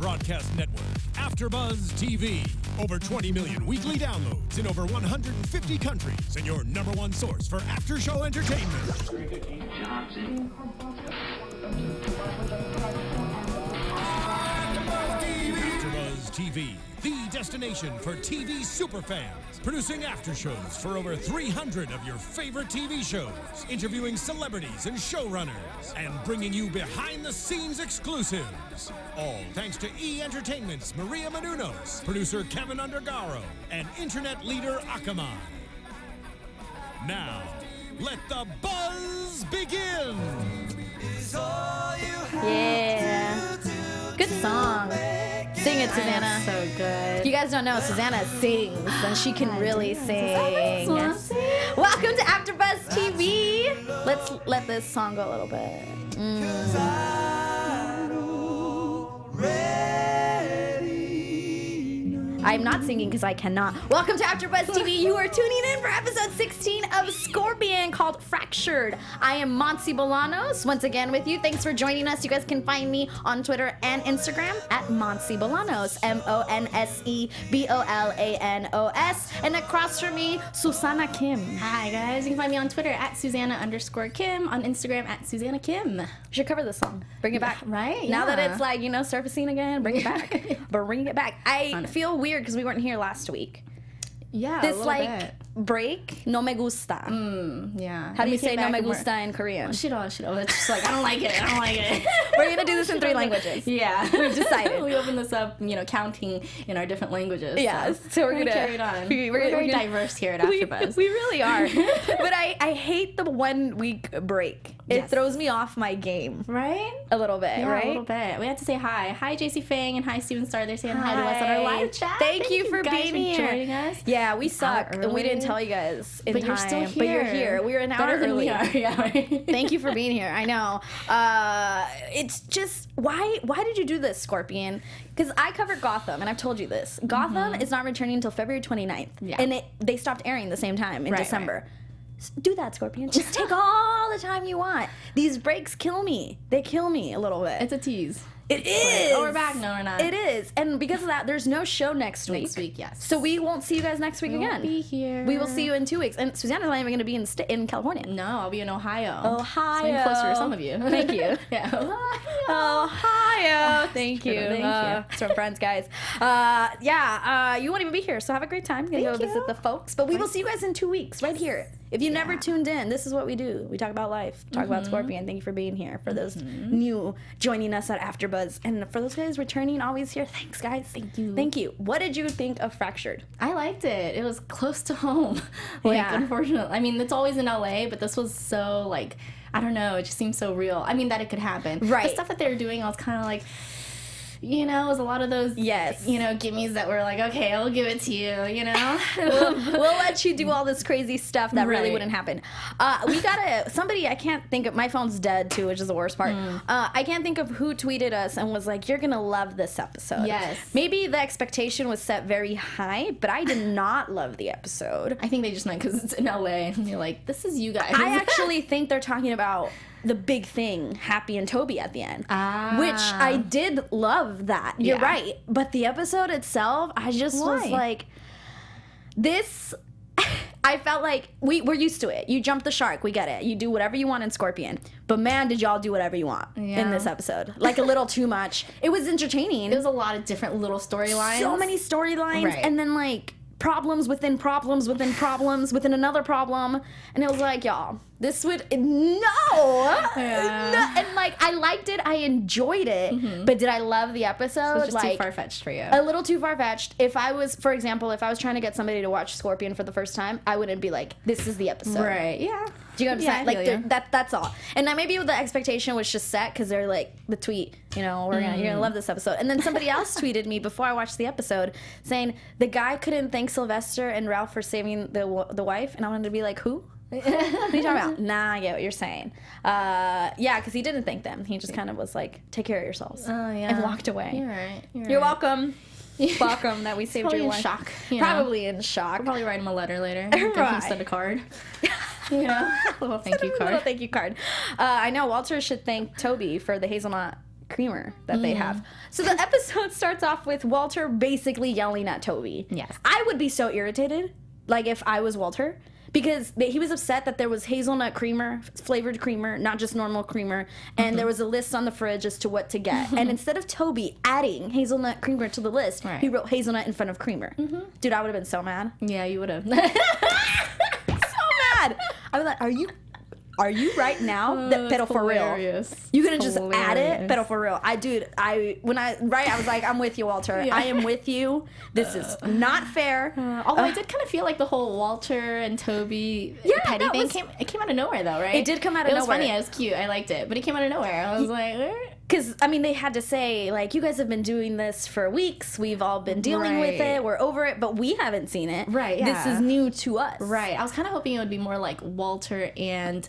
broadcast network, Afterbuzz TV. Over 20 million weekly downloads in over 150 countries, and your number one source for after-show entertainment. Afterbuzz TV, the destination for TV superfans. Producing after shows for over 300 of your favorite TV shows, interviewing celebrities and showrunners, and bringing you behind-the-scenes exclusives. All thanks to E! Entertainment's Maria Menounos, producer Kevin Undergaro, and internet leader Akamai. Now, let the buzz begin! Yeah. Good song. Sing it, Susannah. So good. If you guys don't know, Susannah sings, and she can really sing. Welcome to Afterbuzz TV. Let's let this song go a little bit. I'm not singing because I cannot. Welcome to Afterbuzz TV. You are tuning in for episode 16 of Scorpion called Fractured. I am Monse Bolanos, once again with you. Thanks for joining us. You guys can find me on Twitter and Instagram at Monse Bolanos, MonseBolanos. And across from me, Susannah Kim. Hi guys, you can find me on Twitter at Susannah_Kim, on Instagram at Susannah Kim. You should cover this song. Bring it back. Right? Now yeah. that it's like, surfacing again, bring it back. Bring it back. I feel weird because we weren't here last week. Yeah, this a little bit. Break, no me gusta. Yeah. How do you say no me gusta in Korean? Shiro. It's just like, I don't like it. We're going to do this in 3 languages. Yeah. We've decided. We opened this up, counting in our different languages. Yeah. So we're going to carry it on. We're very diverse here at Afterbuzz. We really are. But I hate the 1 week break. It throws me off my game. Right? A little bit, yeah, right? A little bit. We have to say hi. Hi, JC Fang, and hi, Steven Star. They're saying hi to us on our live chat. Thank you for being here. Joining us. Yeah, we suck, and we didn't tell you guys in but time. You're still here. But you're here. We're an hour Better than early. We are. Yeah, right. Thank you for being here. I know. It's just, why did you do this, Scorpion? Because I covered Gotham, and I've told you this. Gotham is not returning until February 29th. Yeah. And they stopped airing the same time in December. Right. Do that, Scorpion. Just take all the time you want. These breaks kill me. They kill me a little bit. It's a tease. It is. Oh, we're back. No, we're not. It is. And because of that, there's no show next week. Next week, yes. So we won't see you guys next week again. We'll be here. We will see you in 2 weeks. And Susannah's not even going to be in California. No, I'll be in Ohio. Ohio. So I'm closer to some of you. Thank you. Yeah. Ohio. Thank you. Thank you. It's from friends, guys. You won't even be here, so have a great time. Go visit the folks. But we will see you guys in 2 weeks, right here. If you never tuned in, this is what we do. We talk about life, talk about Scorpion. Thank you for being here. For those new joining us at AfterBuzz, and for those guys returning, always here. Thanks, guys. Thank you. Thank you. What did you think of Fractured? I liked it. It was close to home. Unfortunately, I mean, it's always in LA, but this was so I don't know. It just seemed so real. I mean, that it could happen. Right. The stuff that they were doing, I was kind of like. It was a lot of those, gimmies that were like, okay, I'll give it to you, we'll let you do all this crazy stuff that really wouldn't happen. We got I can't think of, my phone's dead too, which is the worst part. I can't think of who tweeted us and was like, you're going to love this episode. Yes. Maybe the expectation was set very high, but I did not love the episode. I think they just meant because it's in LA and you're like, this is you guys. I actually think they're talking about the big thing, Happy and Toby at the end, which I did love that. You're right. But the episode itself, I just was like, this, I felt like we're used to it. You jump the shark. We get it. You do whatever you want in Scorpion. But man, did y'all do whatever you want in this episode. Like a little too much. It was entertaining. There was a lot of different little storylines. So many storylines. Right. And then problems within problems within problems within another problem. And it was like, y'all, this would, no. And I liked it. I enjoyed it. But did I love the episode? So it's just too far-fetched for you. A little too far-fetched. If I was, for example, if I was trying to get somebody to watch Scorpion for the first time, I wouldn't be like, this is the episode. Right. Yeah. Do you understand? That's all. And then maybe the expectation was just set because they're like, the tweet, you're gonna love this episode. And then somebody else tweeted me before I watched the episode saying the guy couldn't thank Sylvester and Ralph for saving the wife, and I wanted to be like, who? What are you talking about? Nah, I get what you're saying. Because he didn't thank them. He just kind of was like, take care of yourselves. And walked away. You're right. You're welcome. Welcome that we saved your life. Shock, probably in shock. We'll probably write him a letter later. Right. Send a card. A little thank you card. I know Walter should thank Toby for the hazelnut creamer that they have. So the episode starts off with Walter basically yelling at Toby. Yes. I would be so irritated, like if I was Walter, because he was upset that there was hazelnut creamer, flavored creamer, not just normal creamer, and there was a list on the fridge as to what to get. And instead of Toby adding hazelnut creamer to the list, he wrote hazelnut in front of creamer. Dude, I would have been so mad. Yeah, you would have. So mad. I was like, are you right now? Pero for real. You gonna just add it? Pero for real. I was like, I'm with you, Walter. Yeah. I am with you. This is not fair. Although I did kind of feel like the whole Walter and Toby petty thing came out of nowhere, though, right? It did come out of nowhere. It was funny. It was cute. I liked it. But it came out of nowhere. I was like, because, I mean, they had to say, like, you guys have been doing this for weeks. We've all been dealing with it. We're over it. But we haven't seen it. Right, yeah. This is new to us. Right. I was kind of hoping it would be more like Walter and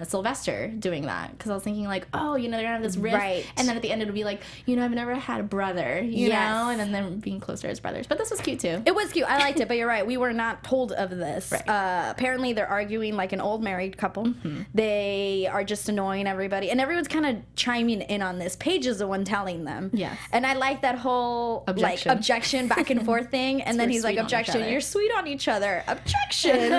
Sylvester doing that. Because I was thinking, like, oh, you know, they're going to have this rift. Right. And then at the end, it'll be like, you know, I've never had a brother, you know? And then them being closer as brothers. But this was cute, too. It was cute. I liked it. But you're right. We were not told of this. Right. Apparently, they're arguing like an old married couple. They are just annoying everybody. And everyone's kind of chiming in on this. Paige is the one telling them. Yes. And I like that whole objection back and forth thing. And then he's like, objection, you're sweet on each other. Objection.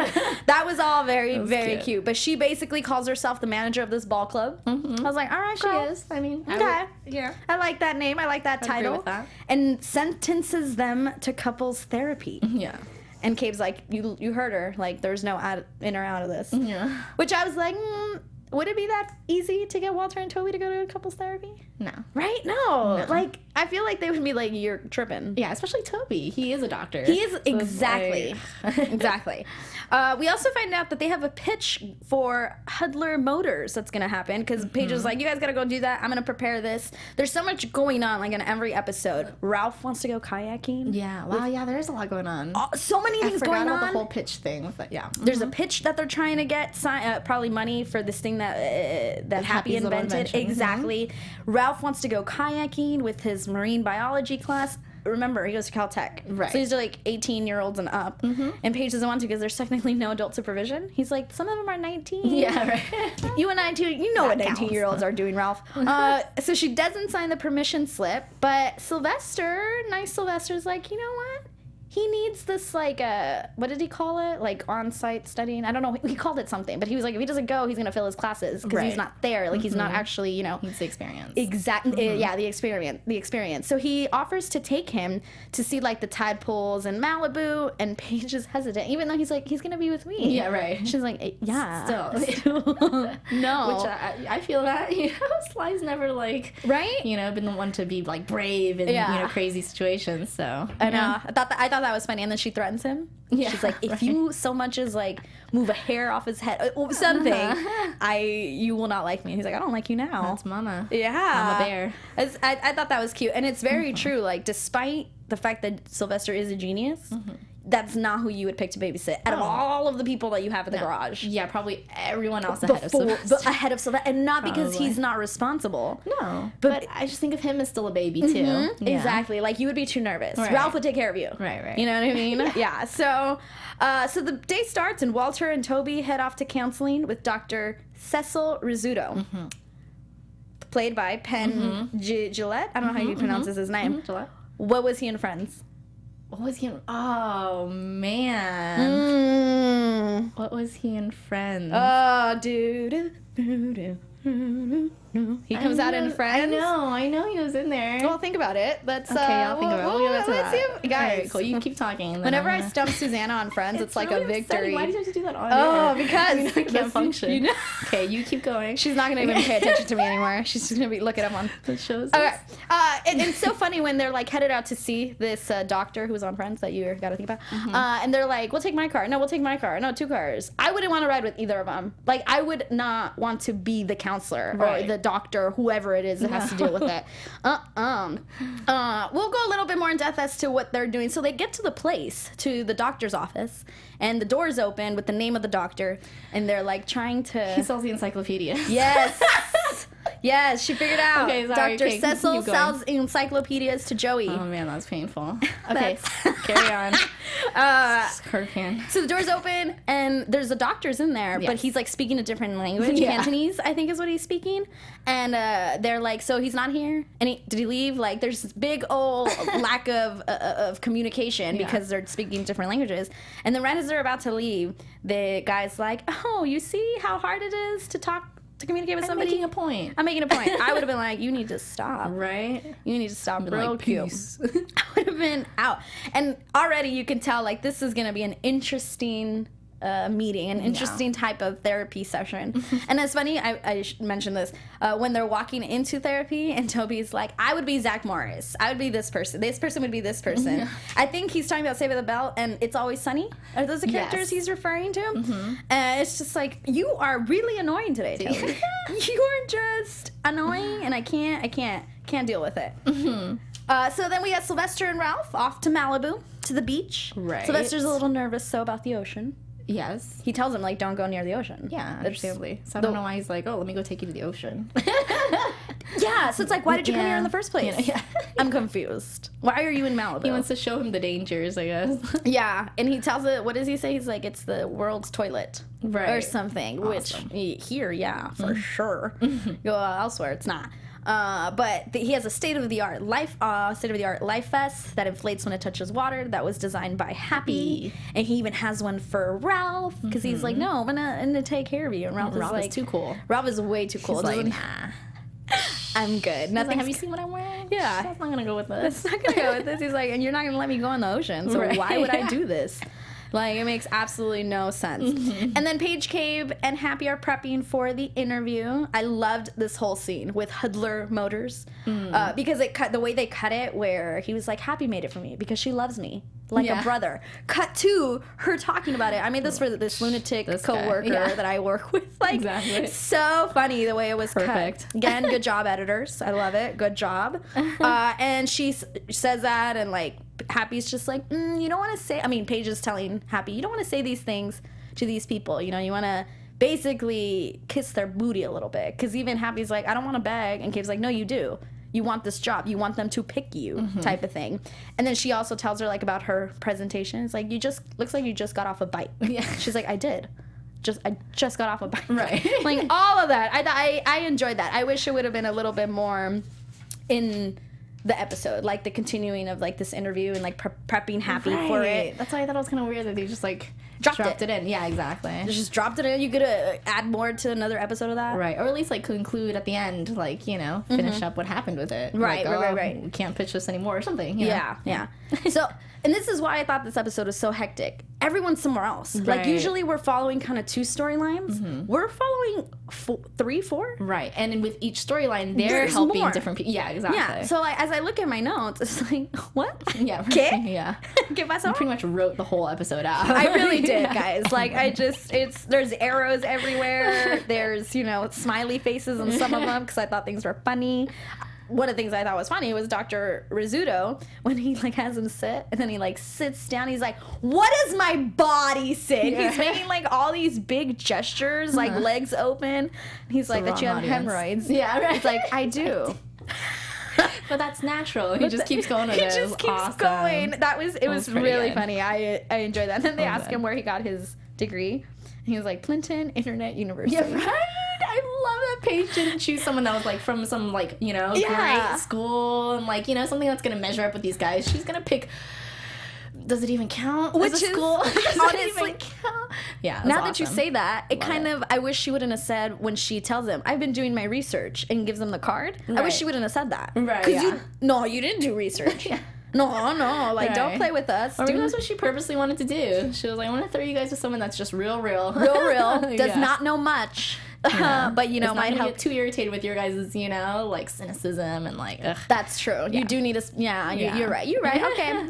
That was all very cute. But she basically calls herself the manager of this ball club. I was like, all right, girl. She is. I mean, okay. Yeah. I like that name. I like that title. Agree with that. And sentences them to couples therapy. Yeah. And Cabe's like, you heard her. Like, there's no in or out of this. Yeah. Which I was like, would it be that easy to get Walter and Toby to go to couples therapy? No. Right? No. Like, I feel like they would be like, you're tripping. Yeah, especially Toby. He is a doctor. He is, exactly. Exactly. We also find out that they have a pitch for Huddler Motors that's going to happen, because Paige is like, you guys got to go do that. I'm going to prepare this. There's so much going on, like, in every episode. Ralph wants to go kayaking. Yeah. Wow, yeah, there is a lot going on. So many things going on. I forgot about the whole pitch thing with it, yeah. There's a pitch that they're trying to get, probably money for this thing that Happy invented. Exactly. Ralph wants to go kayaking with his marine biology class. Remember, he goes to Caltech. Right. So these are like 18-year-olds and up. And Paige doesn't want to because there's technically no adult supervision. He's like, some of them are 19. Yeah, right. You and I, too, you know what 19-year-olds are doing, Ralph. So she doesn't sign the permission slip, but nice Sylvester's like, you know what? He needs this, like, what did he call it? Like, on-site studying? I don't know. He called it something. But he was like, if he doesn't go, he's going to fail his classes because he's not there. Like, he's not actually, you know. He's the experience. Exactly. Yeah, the experience. So he offers to take him to see, like, the tide pools in Malibu. And Paige is hesitant, even though he's like, he's going to be with me. Yeah, right. She's like, yeah. Still. No. Which I feel that, you know, Sly's never, like, right? You know, been the one to be, like, brave in, you know, crazy situations. So. I know. I thought that was funny, and then she threatens him. Yeah, she's like, if you so much as like move a hair off his head, something, you will not like me. And he's like, I don't like you now. That's Mama. Yeah, Mama Bear. I thought that was cute, and it's very true. Like, despite the fact that Sylvester is a genius, that's not who you would pick to babysit out of all of the people that you have in the garage. Yeah, probably everyone else ahead of Sylvester. Ahead of Sylvester, and not because he's not responsible. No, but I just think of him as still a baby too. Yeah. Exactly, like you would be too nervous. Right. Ralph would take care of you. Right. You know what I mean? Yeah. So the day starts, and Walter and Toby head off to counseling with Dr. Cecil Rizzuto, played by Penn Gillette. I don't know how you pronounce his name. Gillette. What was he in Friends? What was he in? Oh, man. What was he in Friends? Oh, he comes out in Friends. I know he was in there. Well, think about it. Let's okay, I'll think about it. We'll get to that. Guys, right, cool. You keep talking. Whenever I stump Susannah on Friends, it's like really a victory. Upsetting. Why did you have to do that on air? Because I can't function. You know? Okay, you keep going. She's not going to even pay attention to me anymore. She's just going to be looking up on the shows. Okay. And it's so funny when they're like headed out to see this doctor who was on Friends that you got to think about. And they're like, we'll take my car. No, we'll take my car. No, 2 cars. I wouldn't want to ride with either of them. Like, I would not want to be the counselor or the doctor, whoever it is that has to deal with it. We'll go a little bit more in depth as to what they're doing. So they get to the place, to the doctor's office, and the door's open with the name of the doctor, and they're like trying to... He sells the encyclopedia. Yes. Yes, she figured out. Okay, sorry. Dr. Okay, Cecil keep going. sells encyclopedias to Joey. Oh man, that's painful. Okay, carry on. Can. So the doors open and there's the doctors in there, but he's like speaking a different language. Cantonese, I think is what he's speaking. And they're like, so he's not here? And did he leave? Like there's this big old lack of communication because they're speaking different languages. And then right as they're about to leave, the guy's like, oh, you see how hard it is to communicate with somebody? I'm making a point. I would have been like, you need to stop. Right? You need to stop real like, cute. I would have been out. And already you can tell, like, this is going to be an interesting meeting, an interesting type of therapy session. And it's funny, I mentioned this, when they're walking into therapy and Toby's like, I would be Zach Morris. I would be this person. This person would be this person. I think he's talking about Saved by the Bell and It's Always Sunny. Are those the characters he's referring to? And it's just like, you are really annoying today, Toby. You are just annoying and I can't deal with it. So then we got Sylvester and Ralph off to Malibu, to the beach. Right. Sylvester's a little nervous, about the ocean. Yes. He tells him, like, don't go near the ocean. Yeah, understandably. So I don't know why he's like, oh, let me go take you to the ocean. Yeah, so it's like, why did you come here in the first place? You know, I'm confused. Why are you in Malibu? He wants to show him the dangers, I guess. Yeah, and he tells it, what does he say? He's like, it's the world's toilet. Right. Or something, Awesome. which here, for sure. Go elsewhere, it's not. But he has a state-of-the-art life vest that inflates when it touches water. That was designed by Happy, and he even has one for Ralph because he's like, "No, I'm gonna take care of you." And Ralph is like, too cool. Ralph is way too cool. He's like, nah, I'm good. Nothing. Have you seen what I'm wearing? Yeah, That's not gonna go with this. It's not gonna go with this. He's like, and you're not gonna let me go in the ocean. So why would I do this? Like, it makes absolutely no sense. And then Paige Cave and Happy are prepping for the interview. I loved this whole scene with Hudler Motors because the way they cut it, where he was like, Happy made it for me because she loves me like a brother. Cut to her talking about it. I made this for this lunatic coworker that I work with. Like, exactly. So funny the way it was cut. Again, good job, editors. I love it. Good job. And she says that, and like, Happy's just like, you don't want to say, Paige is telling Happy, you don't want to say these things to these people. You know, you want to basically kiss their booty a little bit. Because even Happy's like, I don't want to beg. And Cave's like, no, you do. You want this job. You want them to pick you type of thing. And then she also tells her, like, about her presentation. It's like, looks like you just got off a bike. Yeah. She's like, I did. I just got off a bike. Right. Like, all of that. I enjoyed that. I wish it would have been a little bit more in the episode, like the continuing of like this interview and like prepping Happy for it. That's why I thought it was kind of weird that they just like dropped it in. Yeah, exactly. Just dropped it in. You could add more to another episode of that, right? Or at least like conclude at the end, like, you know, finish up what happened with it. Right, like, right. We can't pitch this anymore or something. You know? Yeah. So, and this is why I thought this episode was so hectic. Everyone's somewhere else. Right. Like, usually we're following kind of 2 storylines. We're following 3, 4. Right. And with each storyline, they're helping different people. Yeah, exactly. Yeah. So, like, as I look at my notes, it's like, what? Yeah. ¿Qué? Yeah. ¿Qué pasó? I pretty much wrote the whole episode out. I really did, guys. Like, there's arrows everywhere. There's, you know, smiley faces on some of them because I thought things were funny. One of the things I thought was funny was Dr. Rizzuto, when he like has him sit and then he like sits down, he's like, what does my body sit? Yeah. He's making like all these big gestures, like legs open. He's like, that you have hemorrhoids. Yeah, right. It's like, I do. But that's natural. He just keeps going with it. He just keeps going. It was really funny. I enjoyed that. And then they asked him where he got his degree. And he was like, Clinton Internet University. Yeah, right? I love that Paige didn't choose someone that was like from some like, you know, great school and like, you know, something that's gonna measure up with these guys. She's gonna pick. Does it even count? Which as a is school? honestly, yeah. Now that you say that, it kind of. I wish she wouldn't have said when she tells him, "I've been doing my research," and gives them the card. Right. I wish she wouldn't have said that. Right. Because you didn't do research. Yeah. No, like, don't play with us. Or maybe that's what she purposely wanted to do. She was like, I want to throw you guys with someone that's just real. Does not know much. Yeah. But, you know, might help. Get too irritated with your guys', you know, like, cynicism and, like, ugh. That's true. Yeah. You do need you're right.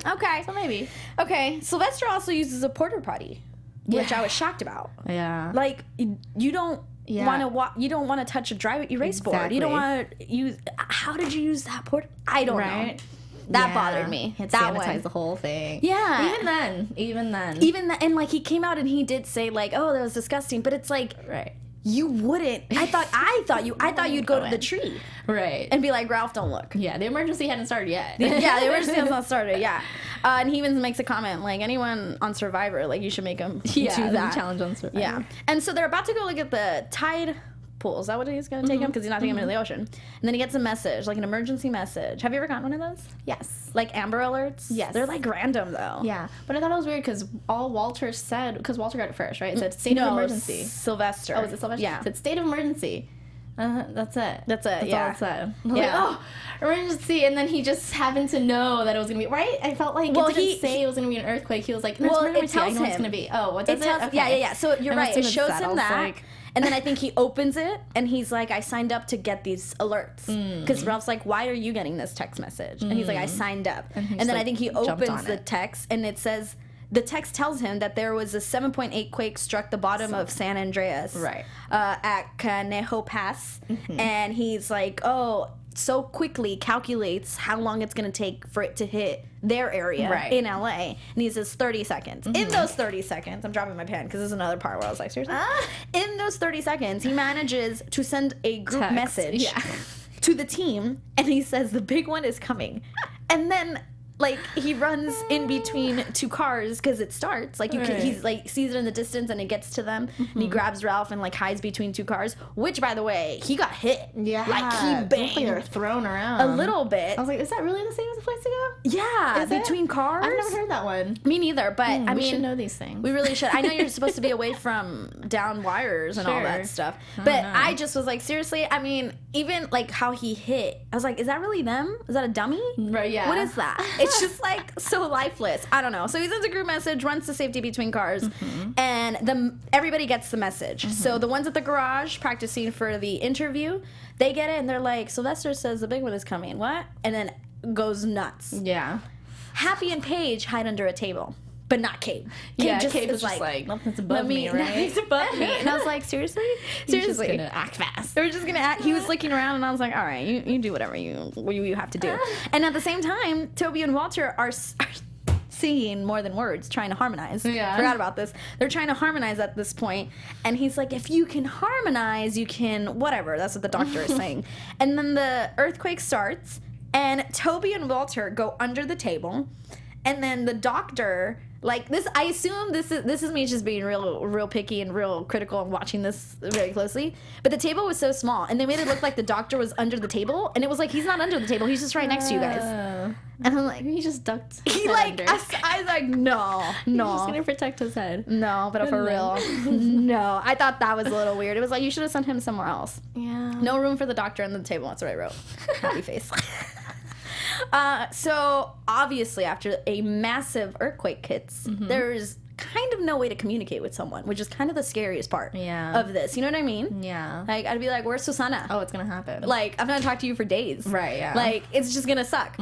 Okay. So maybe. Okay. Sylvester also uses a porta potty, which I was shocked about. Yeah. Like, you don't want to you don't want to touch a dry erase board. You don't want to use. How did you use that porta? I don't know. That bothered me. He had to sanitize the whole thing. Yeah. Even then. And like he came out and he did say like, oh, that was disgusting. But it's like, You wouldn't. I thought you'd go to the tree. Right. And be like, Ralph, don't look. Yeah, the emergency hadn't started yet. Yeah, the emergency has not started, yeah. And he even makes a comment, like, anyone on Survivor, like, you should make them do that. Challenge on Survivor. Yeah. And so they're about to go look at the tide pool. Is that what he's going to take him? Because he's not taking him into the ocean. And then he gets a message, like an emergency message. Have you ever gotten one of those? Yes. Like Amber Alerts? Yes. They're like random, though. Yeah. But I thought it was weird because all Walter said, because Walter got it first, right? It said state of emergency. Sylvester. Oh, was it Sylvester? Yeah. It said state of emergency. That's it. That's all it said. I was Yeah. like, oh, emergency. And then he just happened to know that it was going to be, right? I felt like it didn't say it was going to be an earthquake. He was like, no, it's emergency. It tells I know him. It's going to be. Oh, what does it? Okay. Yeah. So you're right. It shows him that. Like, and then I think he opens it and he's like, I signed up to get these alerts. Because Ralph's like, why are you getting this text message? And he's like, I signed up. And then I think he opens the text and it says, the text tells him that there was a 7.8 quake struck the bottom of San Andreas at Canejo Pass. And he's like, oh, so quickly calculates how long it's going to take for it to hit their area in LA. And he says 30 seconds. In those 30 seconds, I'm dropping my pen because there's another part where I was like, seriously? In those 30 seconds, he manages to send a group message to the team. And he says, the big one is coming. And then... like, he runs in between two cars because it starts. Like, he's like, sees it in the distance and it gets to them. And he grabs Ralph and, like, hides between two cars. Which, by the way, he got hit. Yeah. Like, he banged. They were thrown around. A little bit. I was like, is that really the same as a place to go? Yeah. Between cars. I've never heard that one. Me neither. But, I mean. We should know these things. We really should. I know you're supposed to be away from down wires and all that stuff. But I just was like, seriously? I mean, even, like, how he hit. I was like, is that really them? Is that a dummy? Right, yeah. What is that? It's just, like... so lifeless. I don't know. So he sends a group message, runs to safety between cars, and everybody gets the message. So the ones at the garage practicing for the interview, they get it, and they're like, Sylvester says the big one is coming. What? And then goes nuts. Yeah. Happy and Paige hide under a table. But not Kate. Kate was just like, nothing's above me, right? Nothing's above me. And I was like, seriously? Seriously? Just gonna act fast. They were just gonna act. He was looking around, and I was like, all right, you do whatever you have to do. And at the same time, Toby and Walter are singing more than words, trying to harmonize. Yeah. Forgot about this. They're trying to harmonize at this point, and he's like, if you can harmonize, you can whatever. That's what the doctor is saying. And then the earthquake starts, and Toby and Walter go under the table, and then the doctor... like this, I assume this is me just being real picky and real critical and watching this very closely. But the table was so small, and they made it look like the doctor was under the table, and it was like he's not under the table; he's just right next to you guys. And I'm like, he just ducked. He like, I was like, no. He's just gonna protect his head. No, but for real, no. I thought that was a little weird. It was like you should have sent him somewhere else. Yeah. No room for the doctor under the table. That's what I wrote. Happy face. So obviously after a massive earthquake hits, there's kind of no way to communicate with someone, which is kind of the scariest part of this. You know what I mean? Yeah. Like, I'd be like, where's Susannah? Oh, it's gonna happen. Like, I'm gonna talk to you for days. Right, yeah. Like, it's just gonna suck.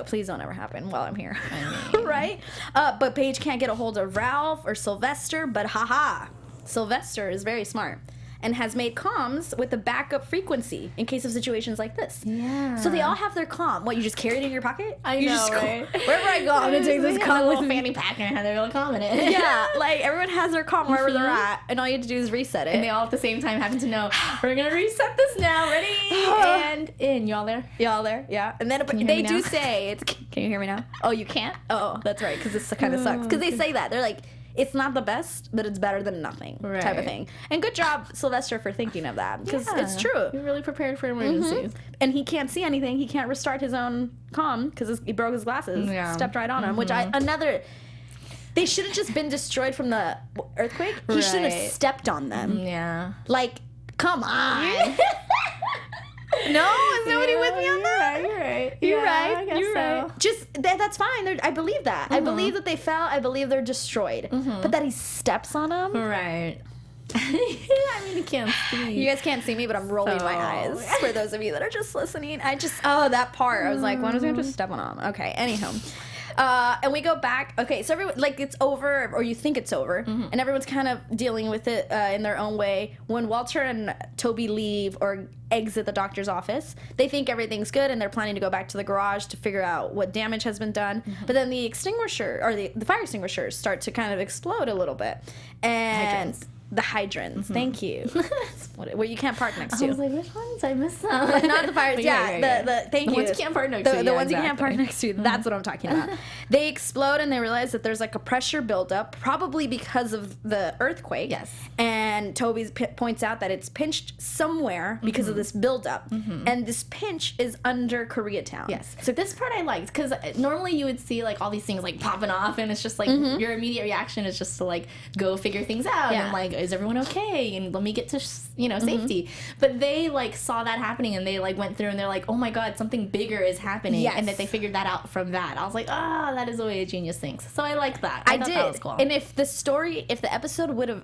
Please don't ever happen while I'm here. I mean. Right? But Paige can't get a hold of Ralph or Sylvester, but haha. Sylvester is very smart and has made comms with a backup frequency in case of situations like this. Yeah. So they all have their comm. What, you just carry it in your pocket? I know, right? Wherever I go, I'm gonna take this comm with a fanny pack and have their little comm in it. Yeah, like everyone has their comm wherever they're at, and all you have to do is reset it. And they all at the same time happen to know, we're gonna reset this now, ready, and in. Y'all there? Y'all there? Yeah. And then they do say, can you hear me now? Oh, you can't? Oh, that's right, because this kind of sucks. Because they say that. They're like, it's not the best, but it's better than nothing, type of thing. And good job, Sylvester, for thinking of that, because it's true. You're really prepared for emergencies. And he can't see anything. He can't restart his own comm because he broke his glasses. Yeah. Stepped right on him, which they should have just been destroyed from the earthquake. He shouldn't have stepped on them. Yeah. Like, come on. No, is nobody with me on that? You're right. You're right. I guess You're right. so. Just that's fine. I believe that. I believe that they fell. I believe they're destroyed. But that he steps on them. Right. I mean, you can't see. You guys can't see me, but I'm rolling my eyes. For those of you that are just listening, that part. I was like, when was I going to step on them? Okay. Anyhow. And we go back. Okay, so everyone, like, it's over, or you think it's over, and everyone's kind of dealing with it in their own way. When Walter and Toby leave or exit the doctor's office, they think everything's good, and they're planning to go back to the garage to figure out what damage has been done. But then the extinguisher, or the fire extinguishers, start to kind of explode a little bit. And The hydrants. Thank you. What you can't park next to. I was like, which ones? I missed them. Not the fires. Thank you. The ones you can't park next to. The ones you can't park next to. That's what I'm talking about. They explode and they realize that there's like a pressure buildup, probably because of the earthquake. Yes. And Toby's points out that it's pinched somewhere because of this buildup. And this pinch is under Koreatown. Yes. So this part I liked, because normally you would see like all these things like popping off, and it's just like your immediate reaction is just to like go figure things out and like, is everyone okay? And let me get to safety. But they like saw that happening and they like went through and they're like, oh my god, something bigger is happening. And that they figured that out from that. I was like, that is the way a genius thinks. So I like that. I thought did. That was cool. And if the episode would have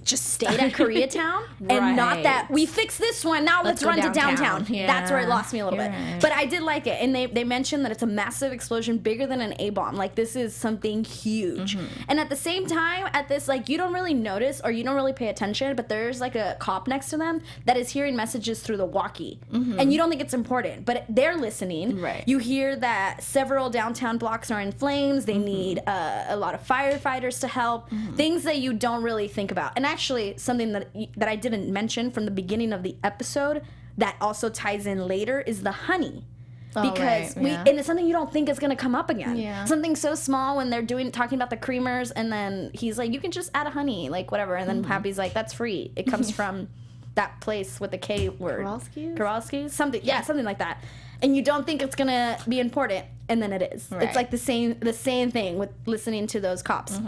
just stayed at Koreatown and not that we fixed this one, now let's run to downtown. Yeah. That's where it lost me a little bit. Right. But I did like it. And they mentioned that it's a massive explosion, bigger than an A-bomb. Like, this is something huge. And at the same time, at this, like, you don't really notice or you don't really pay attention, but there's like a cop next to them that is hearing messages through the walkie. And you don't think it's important, but they're listening. Right. You hear that several downtown blocks are in flames. They need a lot of firefighters to help. Things that you don't really think about. And actually, something that I didn't mention from the beginning of the episode that also ties in later is the honey. Because and it's something you don't think is gonna come up again. Yeah. Something so small when they're talking about the creamers, and then he's like, you can just add a honey, like whatever, and then Happy's like, that's free. It comes from that place with the K word. Kowalski's? Something like that. And you don't think it's gonna be important, and then it is. Right. It's like the same thing with listening to those cops.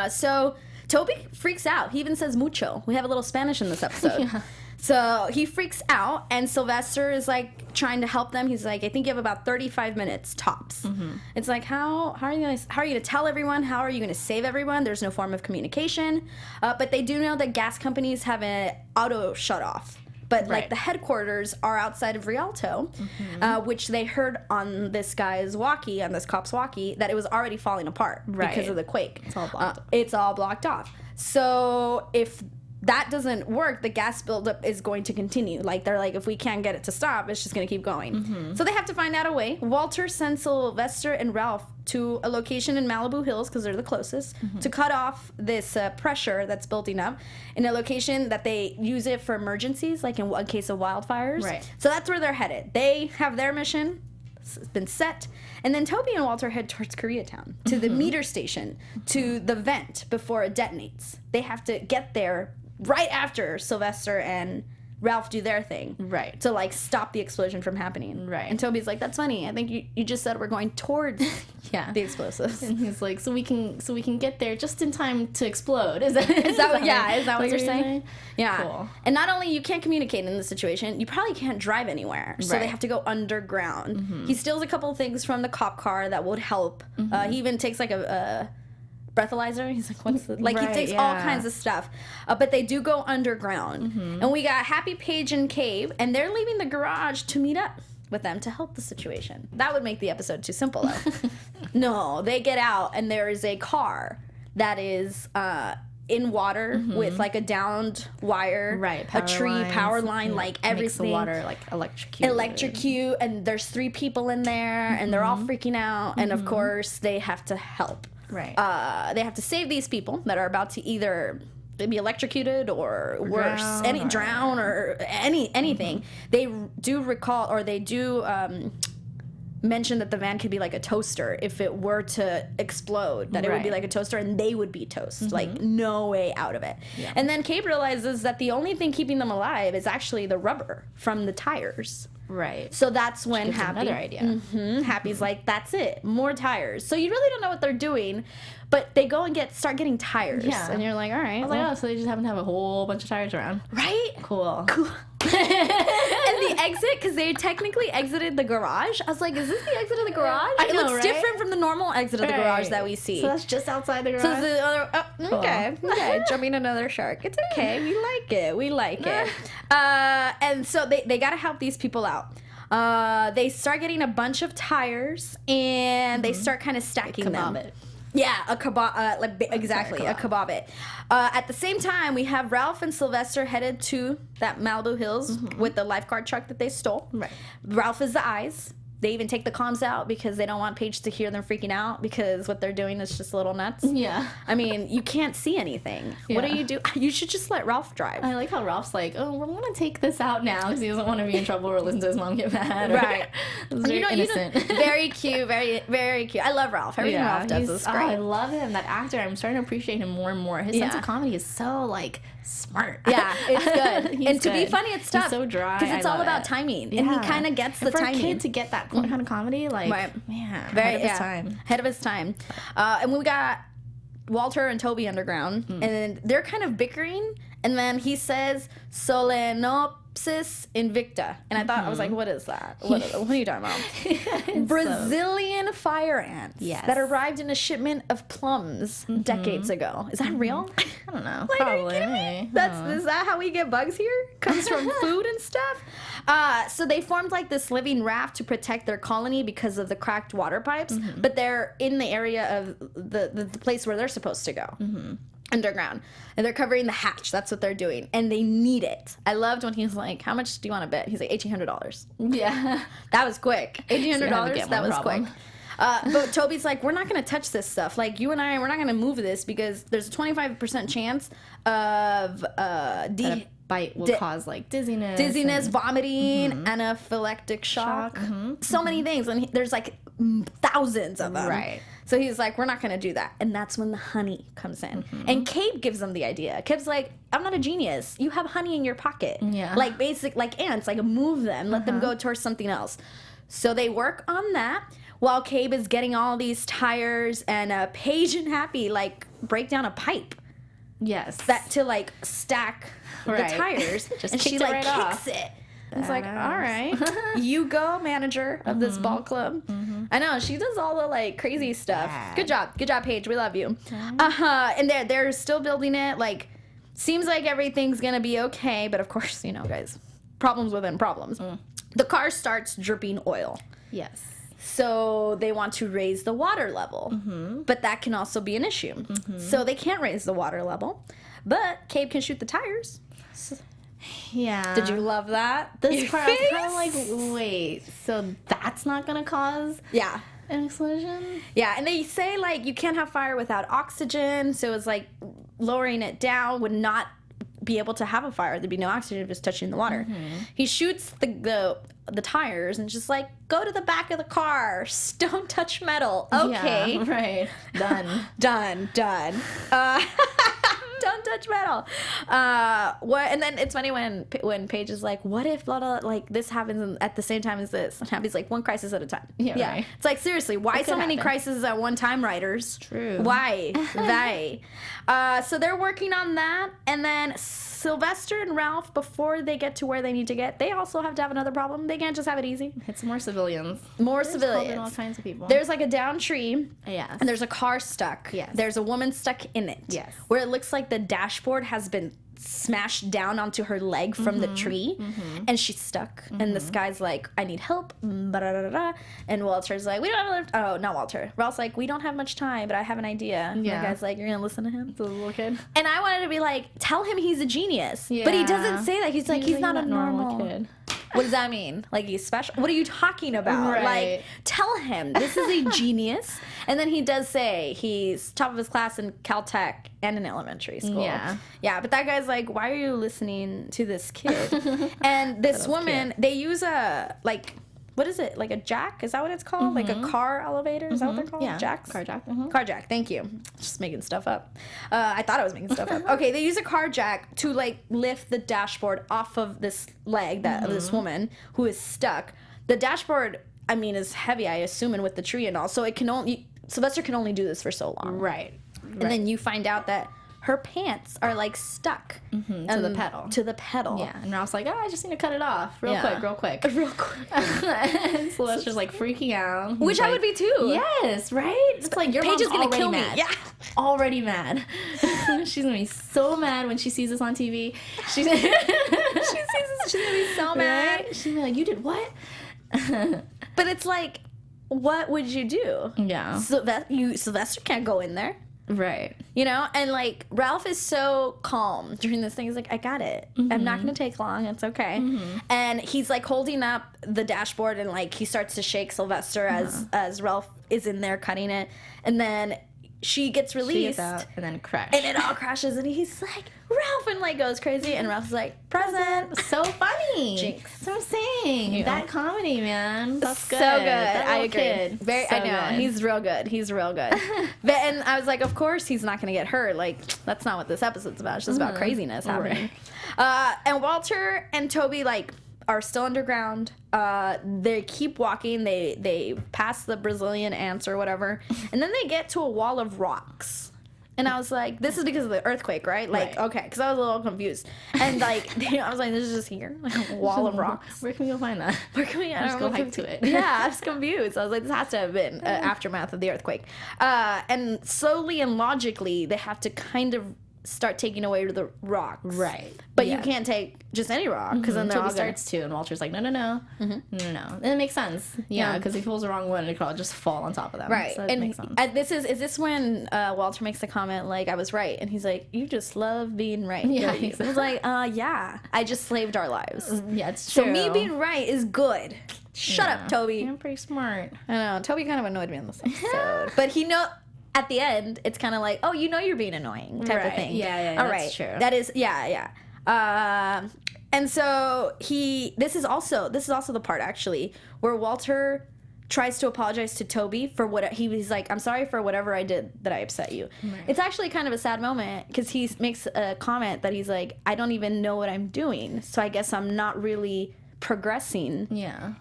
So Toby freaks out. He even says mucho. We have a little Spanish in this episode. So he freaks out, and Sylvester is like trying to help them. He's like, I think you have about 35 minutes tops. It's like, how are you gonna tell everyone? How are you gonna save everyone? There's no form of communication. But they do know that gas companies have an auto shut off. But like the headquarters are outside of Rialto, which they heard on this guy's walkie, on this cop's walkie, that it was already falling apart because of the quake. It's all blocked off. So if that doesn't work, the gas buildup is going to continue. Like, they're like, if we can't get it to stop, it's just going to keep going. So they have to find out a way. Walter sends Sylvester and Ralph to a location in Malibu Hills, because they're the closest, to cut off this pressure that's building up in a location that they use it for emergencies, like in case of wildfires. So that's where they're headed. They have their mission been set, and then Toby and Walter head towards Koreatown, to the meter station, to the vent before it detonates. They have to get there right after Sylvester and Ralph do their thing. To like stop the explosion from happening. And Toby's like, that's funny. I think you just said we're going towards the explosives. And he's like, so we can get there just in time to explode. Is that what you're saying? Yeah. Cool. And not only you can't communicate in this situation, you probably can't drive anywhere. So they have to go underground. He steals a couple things from the cop car that would help. He even takes like a breathalyzer. He's like, what's the... Like, he takes all kinds of stuff. But they do go underground. And we got Happy, Paige, and Cabe, and they're leaving the garage to meet up with them to help the situation. That would make the episode too simple, though. No, they get out, and there is a car that is in water with, like, a downed wire, a tree, power line, like, everything. Makes the water, like, electrocute. And there's 3 people in there, and they're all freaking out, and, of course, they have to help. They have to save these people that are about to either be electrocuted or worse, drown or anything. They do recall, or they do mention that the van could be like a toaster if it were to explode, that it would be like a toaster and they would be toast. Like, no way out of it. And then Cabe realizes that the only thing keeping them alive is actually the rubber from the tires. So that's when Happy... another idea. Happy's like, that's it. More tires. So you really don't know what they're doing, but they go and start getting tires. And you're like, all right. I was like, so they just happen to have a whole bunch of tires around. Cool. And the exit, because they technically exited the garage. I was like, is this the exit of the garage? I know, it looks different from the normal exit of the garage that we see. So that's just outside the garage? So the other... okay. Jumping another shark. It's okay. We like it. And so they got to help these people out. They start getting a bunch of tires, and they start kind of stacking them. Yeah, a kebab, exactly, a kebab it. At the same time, we have Ralph and Sylvester headed to that Malibu Hills with the lifeguard truck that they stole. Ralph is the eyes. They even take the comms out because they don't want Paige to hear them freaking out because what they're doing is just a little nuts. Yeah. I mean, you can't see anything. Yeah. What do you do? You should just let Ralph drive. I like how Ralph's like, oh, we're going to take this out now because he doesn't want to be in trouble or listen to his mom get mad. Right. It's very innocent. Very cute. Very, very cute. I love Ralph. Everything Ralph does is great. I love him. That actor, I'm starting to appreciate him more and more. His sense of comedy is so, like, smart. Yeah, it's good. And to be funny, it's tough. He's so dry. Because it's all about timing. Yeah. And he kind of gets the timing. For a kid to get that kind of comedy, like, man, very, ahead of his time. Ahead of his time. And we got Walter and Toby underground. And they're kind of bickering. And then he says, Solenopsis invicta. And I thought, I was like, what is that? What are you talking about? Brazilian fire ants that arrived in a shipment of plums decades ago. Is that real? I don't know. Like, probably. Is that how we get bugs here? Comes from food and stuff? So they formed like this living raft to protect their colony because of the cracked water pipes. But they're in the area of the place where they're supposed to go. Underground, and they're covering the hatch. That's what they're doing, and they need it. I loved when he's like, "How much do you want to bet?" He's like, $1,800. Yeah, that was quick. $1,800. That was quick. But Toby's like, "We're not going to touch this stuff. Like you and I, we're not going to move this because there's a 25% chance of bite will cause like dizziness, vomiting, anaphylactic shock, so many things, and there's like thousands of them. Right. So he's like, we're not going to do that. And that's when the honey comes in. And Cabe gives them the idea. Cabe's like, I'm not a genius. You have honey in your pocket. Yeah. Like like ants, like move them, let them go towards something else. So they work on that while Cabe is getting all these tires, and Paige and Happy like break down a pipe. Yes. That to like stack the tires. And she like kicks it. It's like, all right, you go, manager of this ball club. I know, she does all the like crazy stuff. Good job, Paige. We love you. And they're still building it. Like, seems like everything's gonna be okay, but of course, you know, guys, problems within problems. The car starts dripping oil. Yes. So they want to raise the water level, but that can also be an issue. So they can't raise the water level, but Cabe can shoot the tires. Yeah. Did you love that? This part, I was kind of like, wait, so that's not going to cause an explosion? Yeah, and they say, like, you can't have fire without oxygen, so it's like lowering it down would not be able to have a fire. There'd be no oxygen if it's touching the water. He shoots the tires and just like, go to the back of the car. Don't touch metal. Okay. Yeah, right. Done. Done. Don't touch metal. What? And then it's funny when Paige is like, what if blah, blah, like this happens at the same time as this? And Happy's like, one crisis at a time. Yeah. Right. It's like, seriously, why so many crises at one time, writers? True. Why? They. So they're working on that, and then Sylvester and Ralph, before they get to where they need to get, they also have to have another problem. They can't just have it easy. Hit some more civilians. Civilians. All kinds of people. There's like a down tree. Yes. And there's a car stuck. Yes. There's a woman stuck in it. Yes. Where it looks like the dashboard has been smashed down onto her leg from the tree, and she's stuck. And this guy's like, I need help. And Walter's like, we don't have not Walter. Ralph's like, we don't have much time, but I have an idea. And the guy's like, you're gonna listen to him? The little kid. And I wanted to be like, tell him he's a genius. Yeah. But he doesn't say that. He's like, he's not a normal kid. What does that mean? Like, he's special? What are you talking about? Right. Like, tell him this is a genius. And then he does say he's top of his class in Caltech and in elementary school. Yeah, but that guy's like, why are you listening to this kid? And this woman, they use a, like, what is it? Like a jack? Is that what it's called? Like a car elevator? Is that what they're called? Yeah. Jacks? Car jack. Car jack. Thank you. Just making stuff up. I thought I was making stuff up. Okay, they use a car jack to like lift the dashboard off of this leg of this woman who is stuck. The dashboard, I mean, is heavy, I assume, and with the tree and all. So Sylvester can only do this for so long. Right. And then you find out that her pants are like stuck to the pedal. To the pedal. Yeah. And Ralph's like, I just need to cut it off real quick. And Sylvester's like freaking out. Which I would be too. Yes, right? It's like, your Paige is gonna kill me. Yeah. Already mad. She's gonna be so mad when she sees this on TV. She sees this, she's gonna be so mad. Right? She's gonna be like, you did what? But it's like, what would you do? Yeah. Sylvester can't go in there. Right. You know? And, like, Ralph is so calm during this thing. He's like, I got it. I'm not going to take long. It's okay. And he's, like, holding up the dashboard, and, like, he starts to shake Sylvester as Ralph is in there cutting it. And then she gets released. She gets out, and then crash. And it all crashes, and he's like, Ralph, and, like, goes crazy. And Ralph's like, present. So funny. Jinx. That's what I'm saying. Yeah. That comedy, man. That's good. So good. That I agree. Kid. Very, so I know. Good. He's real good. He's real good. And I was like, of course he's not going to get hurt. Like, that's not what this episode's about. It's just about craziness happening. Right. And Walter and Toby, like, are still underground. They keep walking. They pass the Brazilian ants or whatever. And then they get to a wall of rocks. And I was like, this is because of the earthquake, right? Like, okay, because I was a little confused. And, like, I was like, this is just here, like a wall of rocks. Where can we go find that? Where can we? Just go hike to it. Yeah, I was confused. I was like, this has to have been aftermath of the earthquake. And slowly and logically, they have to kind of start taking away the rocks. Right. But you can't take just any rock, because then they're all starts to, and Walter's like, no. No. And it makes sense. Yeah, because if he pulls the wrong one, it could all just fall on top of them. Right. So it and makes sense. Is this when Walter makes the comment, like, I was right? And he's like, you just love being right. Yeah. I was like, yeah. I just slaved our lives. Yeah, it's true. So me being right is good. Shut up, Toby. I'm pretty smart. I know. Toby kind of annoyed me on this episode. But at the end, it's kind of like, oh, you know you're being annoying type of thing. Yeah, all that's right. true. That is, yeah. And so this is also the part, actually, where Walter tries to apologize to Toby for what he's like, I'm sorry for whatever I did that I upset you. Right. It's actually kind of a sad moment, because he makes a comment that he's like, I don't even know what I'm doing, so I guess I'm not really progressing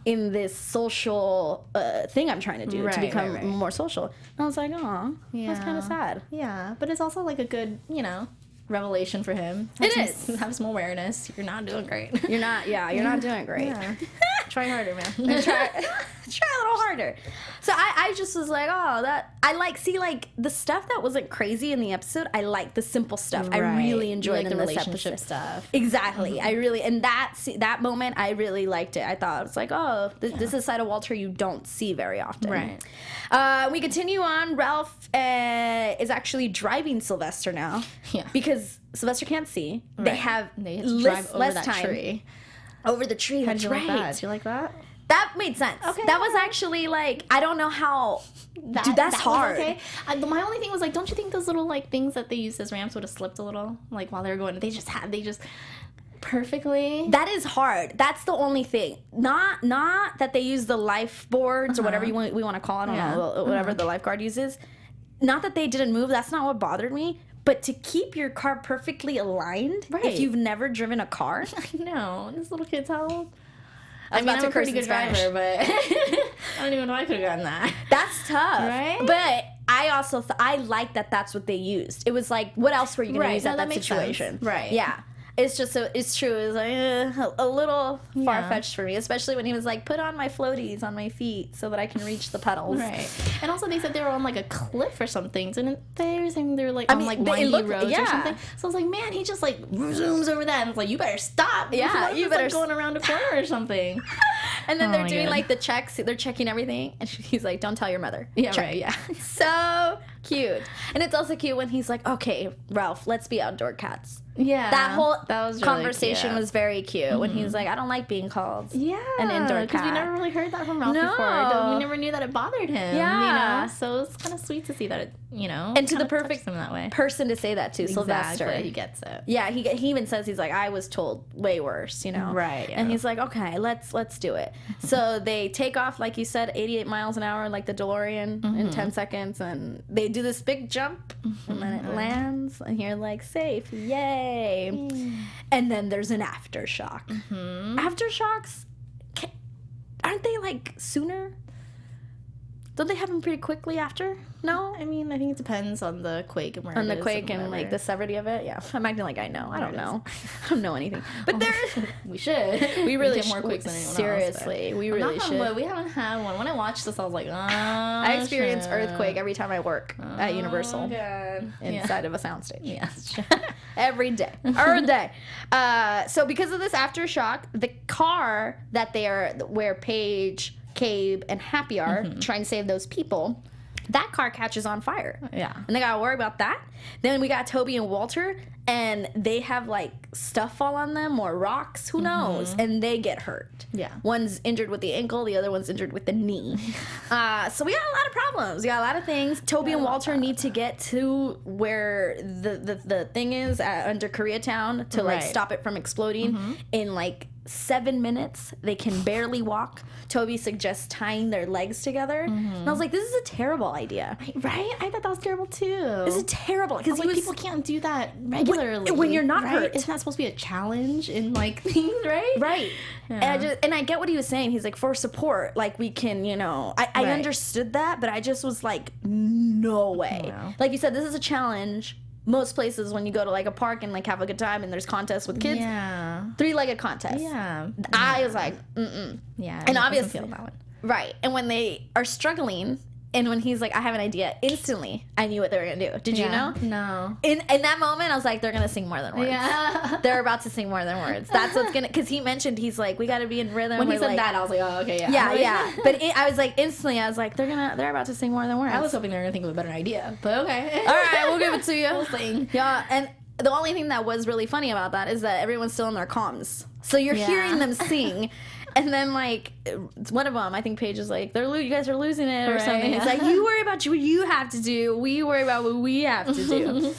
in this social thing I'm trying to do to become more social. And I was like, oh, that's kind of sad. Yeah, but it's also like a good, revelation for him. Have some awareness. You're not doing great. You're not doing great. Yeah. Try harder, man. Try a little harder. So I just was like, oh, I like the stuff that wasn't crazy in the episode. I like the simple stuff. Right. I really enjoyed the this relationship episode. Stuff. Exactly. I really, and that moment, I really liked it. I thought, it was like, oh, this is a side of Walter you don't see very often. Right. We continue on. Ralph is actually driving Sylvester now. Yeah. Because Sylvester can't see. Right. They have less time. Tree. Over the tree. How'd That's you right. like that? Do you like that? That made sense. Okay. That was actually, like, I don't know how. Dude, that's hard. Okay. My only thing was, like, don't you think those little, like, things that they used as ramps would have slipped a little? Like, while they were going, they just perfectly. That is hard. That's the only thing. Not that they use the life boards or whatever we want to call it. I don't know, whatever the lifeguard uses. Not that they didn't move. That's not what bothered me. But to keep your car perfectly aligned, if you've never driven a car. I know. This little kid's how old? I'm a pretty good driver, but I don't even know I could have gotten that. That's tough. Right? But I also I like that that's what they used. It was like, what else were you going to use at that situation? Sense. Right. Yeah. It's just it's true. It was like a little far-fetched for me, especially when he was like, put on my floaties on my feet so that I can reach the pedals. Right. And also they said they were on like a cliff or something. Didn't they? Or saying they were like on like windy roads or something. So I was like, man, he just like zooms over that and it's like, you better stop. Yeah, you better like going around a corner or something. And then they're doing like the checks. They're checking everything, and he's like, don't tell your mother. Yeah, check. right. Yeah. So cute. And it's also cute when he's like, okay, Ralph, let's be outdoor cats. Yeah, that was really conversation was very cute when he's like, I don't like being called an indoor cat. Because we never really heard that from Ralph before. We never knew that it bothered him. Yeah. So it's kind of sweet to see that it, and to the perfect him that way. person to say that to, Sylvester. He gets it. Yeah, he even says, he's like, I was told way worse, Right. Yeah. And he's like, okay, let's do it. So they take off, like you said, 88 miles an hour, like the DeLorean in 10 seconds, and they do this big jump, and then it lands, and you're like, safe, yay. And then there's an aftershock. Aftershocks, aren't they like sooner? Don't they happen pretty quickly after? No? I mean, I think it depends on the quake and where on the quake and like the severity of it. Yeah, I'm acting like I know. I don't know. I don't know anything. But we should. We really get more quakes than anyone seriously, else. We really should. We haven't had one. When I watched this, I was like, oh, I experience earthquake every time I work at Universal inside of a soundstage. Yeah, every day. So because of this aftershock, the car that where Paige, Cabe, and Happy are trying to save those people That car catches on fire. Yeah. And they gotta worry about that. Then we got Toby and Walter, and they have like stuff fall on them or rocks, who knows? And they get hurt. Yeah. One's injured with the ankle, the other one's injured with the knee. So we got a lot of problems. We got a lot of things. Toby and Walter need to get to where the thing is under Koreatown to like stop it from exploding in like 7 minutes. They can barely walk. Toby suggests tying their legs together. And I was like, this is a terrible idea. Right? I thought that was terrible too. This is terrible. Because like, people can't do that regularly. When you're not hurt. Isn't that supposed to be a challenge in like things, right? Right. Yeah. And I get what he was saying. He's like, for support, like we can, I understood that, but I just was like, no way. No. Like you said, this is a challenge. Most places when you go to like a park and like have a good time and there's contests with kids, 3-legged contest. Yeah. I was like, Yeah. And obviously, feel that one. Right. And when they are struggling, and when he's like, I have an idea, instantly I knew what they were gonna do. Did you know? No. In that moment, I was like, they're gonna sing more than words. Yeah. They're about to sing more than words. That's what's gonna, because he mentioned, he's like, we gotta be in rhythm. When he said like, that, I was like, oh, okay, yeah. Yeah, yeah. But I was like, instantly, I was like, they're about to sing more than words. I was hoping they were gonna think of a better idea, but okay. All right, we'll give it to you. We'll sing. Yeah, and the only thing that was really funny about that is that everyone's still in their comms. So you're hearing them sing. And then, like, one of them, I think Paige is like, you guys are losing it or something. He's like, you worry about what you have to do. We worry about what we have to do.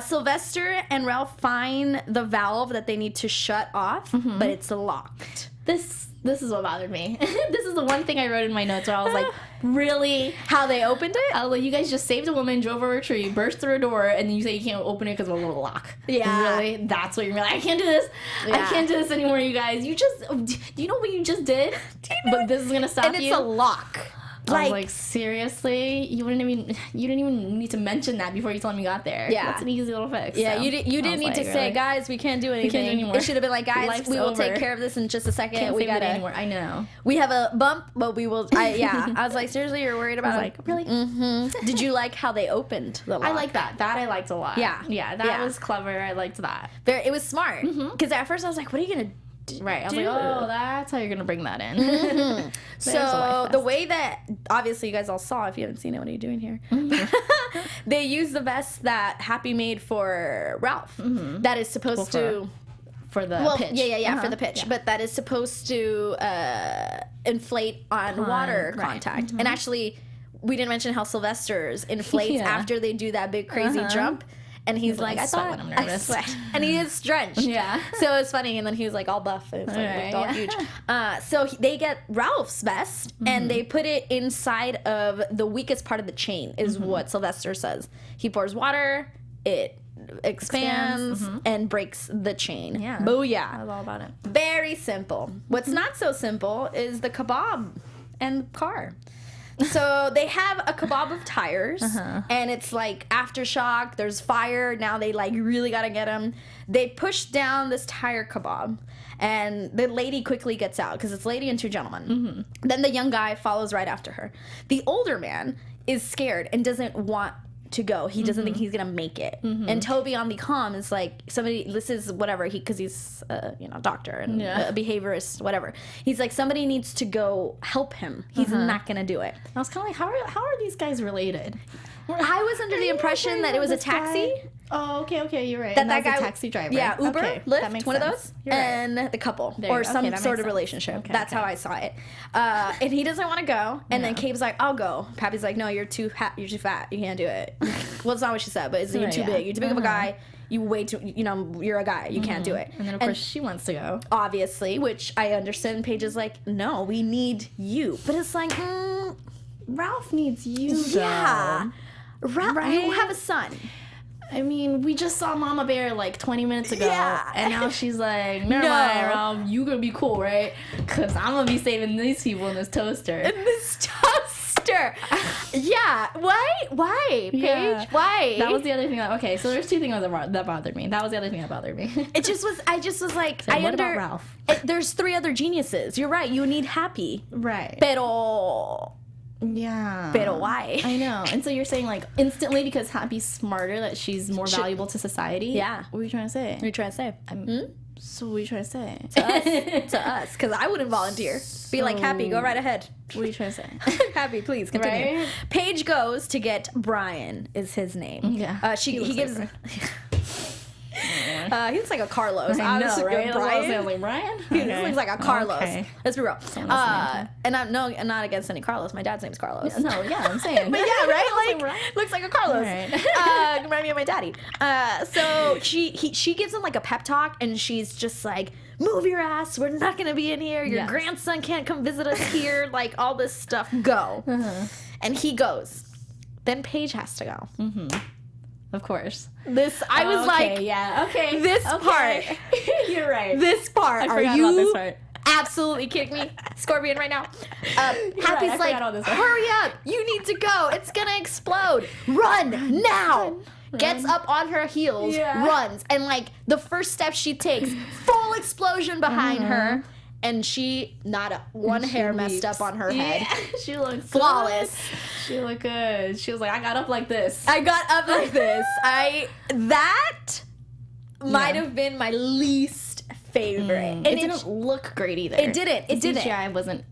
Sylvester and Ralph find the valve that they need to shut off, but it's locked. This is what bothered me. This is the one thing I wrote in my notes where I was like, really? How they opened it? I was like, you guys just saved a woman, drove over a tree, burst through a door, and then you say you can't open it because of a little lock. Yeah. Really? That's what you're like, I can't do this. Yeah. I can't do this anymore, you guys. Do you know what you just did? But this is going to stop you? And it's a lock. I was like, seriously? You didn't even need to mention that before you told me you got there. Yeah. That's an easy little fix. Yeah, so. You didn't need to say, guys, we can't do anything. We can't do anymore. It should have been like, guys, Life's we will over. take care of this in just a second. Can't we save gotta it anymore. I know. We have a bump, but we will. I was like, seriously, you're worried about it? Like, really? Mm-hmm. Did you like how they opened the lock? I like that. That I liked a lot. Yeah. Yeah, that was clever. I liked that. It was smart. Because at first I was like, what are you going to do? Right. I was like, oh, that's how you're going to bring that in. So the way that, obviously you guys all saw, if you haven't seen it, what are you doing here? They used the vest that Happy made for Ralph. That is supposed to... For the pitch. Yeah, for the pitch. Yeah. But that is supposed to inflate on water contact. And actually, we didn't mention how Sylvester's inflates after they do that big crazy jump. And he's like, I sweat when I'm nervous. I sweat. And he is drenched. Yeah. So it's funny. And then he was like all buff. And it's like all huge. So they get Ralph's vest and they put it inside of the weakest part of the chain is what Sylvester says. He pours water. It expands and breaks the chain. Yeah. Booyah. I was all about it. Very simple. What's not so simple is the kebab and car. So they have a kebab of tires, and it's like aftershock. There's fire. Now they like really gotta get them. They push down this tire kebab, and the lady quickly gets out because it's a lady and two gentlemen. Then the young guy follows right after her. The older man is scared and doesn't want to go. He doesn't think he's gonna make it. And Toby on the comm is like, this is whatever, because he's a doctor and a behaviorist, whatever. He's like, somebody needs to go help him. He's not gonna do it. I was kind of like, how are these guys related? I was under the impression that it was a taxi. Oh, okay, you're right. That guy, a taxi driver. Yeah, Uber, Lyft, that makes one sense. of those, you're and right. the couple, or some sort of relationship. Okay, That's how I saw it. And he doesn't want to go, and then Cabe's like, "I'll go." Pappy's like, "No, you're too fat. You can't do it." Well, it's not what she said, but it's you're too big. You're too big of a guy. You way too. You're a guy. You can't do it. And then of course she wants to go, obviously, which I understand. Paige is like, "No, we need you," but it's like, Ralph needs you. Yeah, Ralph, you have a son. I mean, we just saw Mama Bear like 20 minutes ago, and now she's like, never mind, Ralph, you gonna be cool, right? Because I'm gonna be saving these people in this toaster. Yeah. Why, Paige? Yeah. Why? That was the other thing. So there's two things that bothered me. That was the other thing that bothered me. I just was like, so what about Ralph? There's three other geniuses. You're right. You need Happy. Right. Pero why? I know. And so you're saying like instantly because Happy's smarter that she's more valuable to society? Yeah. What are you trying to say? What are you trying to say? So what are you trying to say? To us, because I wouldn't volunteer. Be like, Happy, go right ahead. What are you trying to say? Happy, please continue. Right? Paige goes to get Brian. Is his name? Yeah. He gives. He looks like a Carlos. I know, right? Brian. I was like, Brian? He looks like a Carlos. Okay. Let's be real. And I'm not against any Carlos. My dad's name's Carlos. No, yeah, I'm saying. But yeah, right? Like, looks like a Carlos. Right. Remind me of my daddy. So she gives him like a pep talk, and she's just like, move your ass. We're not going to be in here. Your grandson can't come visit us here. Like, all this stuff. Go. And he goes. Then Paige has to go. Mm-hmm. Of course. I was like, yeah, okay. This part. You're right. This part. I forgot about this part. Absolutely kidding me? Scorpion right now. Happy's right, like, hurry up. You need to go. It's going to explode. Run now. Gets up on her heels, runs. And like the first step she takes, full explosion behind her. And she, not one hair messed up on her head. She looked flawless. Good. She looked good. She was like, I got up like this. That might have been my least favorite. And it didn't look great either. It didn't. CGI wasn't.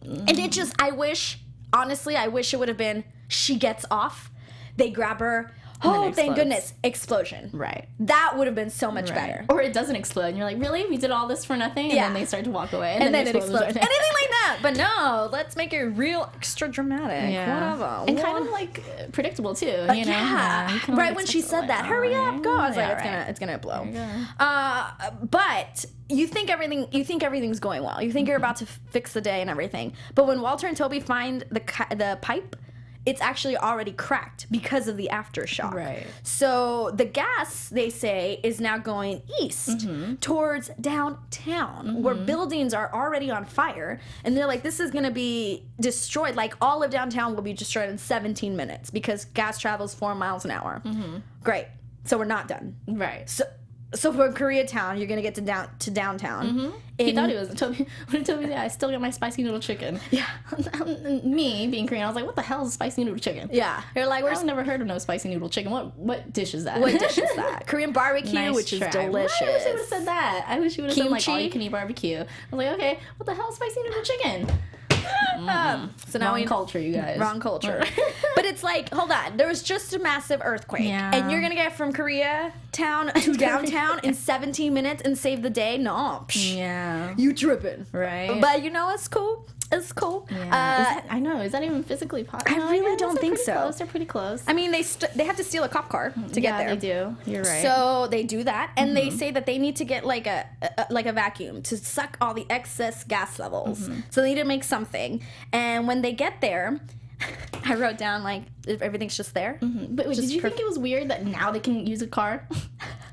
And it just, I wish it would have been, she gets off, they grab her, oh, thank goodness, explosion. Right. That would have been so much better. Or it doesn't explode, and you're like, really? We did all this for nothing? And then they start to walk away. And then it explodes. Anything like that. But no, let's make it real extra dramatic. Yeah. Whatever. And kind of like predictable too, you know? Yeah. Right when she said that, hurry up, go. I was like, it's gonna blow. But you think everything's going well. You think you're about to fix the day and everything. But when Walter and Toby find the pipe, it's actually already cracked because of the aftershock. Right. So the gas, they say, is now going east towards downtown, where buildings are already on fire. And they're like, this is going to be destroyed. Like, all of downtown will be destroyed in 17 minutes because gas travels 4 miles an hour. Great. So we're not done. Right. So from Koreatown, you're gonna get to downtown. He thought he was Toby. When Toby said, "I still got my spicy noodle chicken." Yeah. Me being Korean, I was like, "What the hell is spicy noodle chicken?" Yeah. You're like, I've never heard of no spicy noodle chicken. What dish is that? What dish is that? Korean barbecue, which is delicious. I wish he would have said that. I wish he would have said like all you can eat barbecue. I was like, okay, what the hell is spicy noodle chicken? So now wrong culture, you guys. Wrong culture. But it's like, hold on, there was just a massive earthquake, and you're gonna get from Koreatown to downtown in 17 minutes and save the day? No, you tripping, right? But you know, it's cool. It's cool. Yeah. I know. Is that even physically possible? I really don't think so. Close. They're pretty close. I mean, they have to steal a cop car to get there. Yeah, they do. You're right. So they do that, and they say that they need to get like a vacuum to suck all the excess gas levels. So they need to make something. And when they get there, I wrote down like everything's just there. But wait, did you think it was weird that now they can use a car?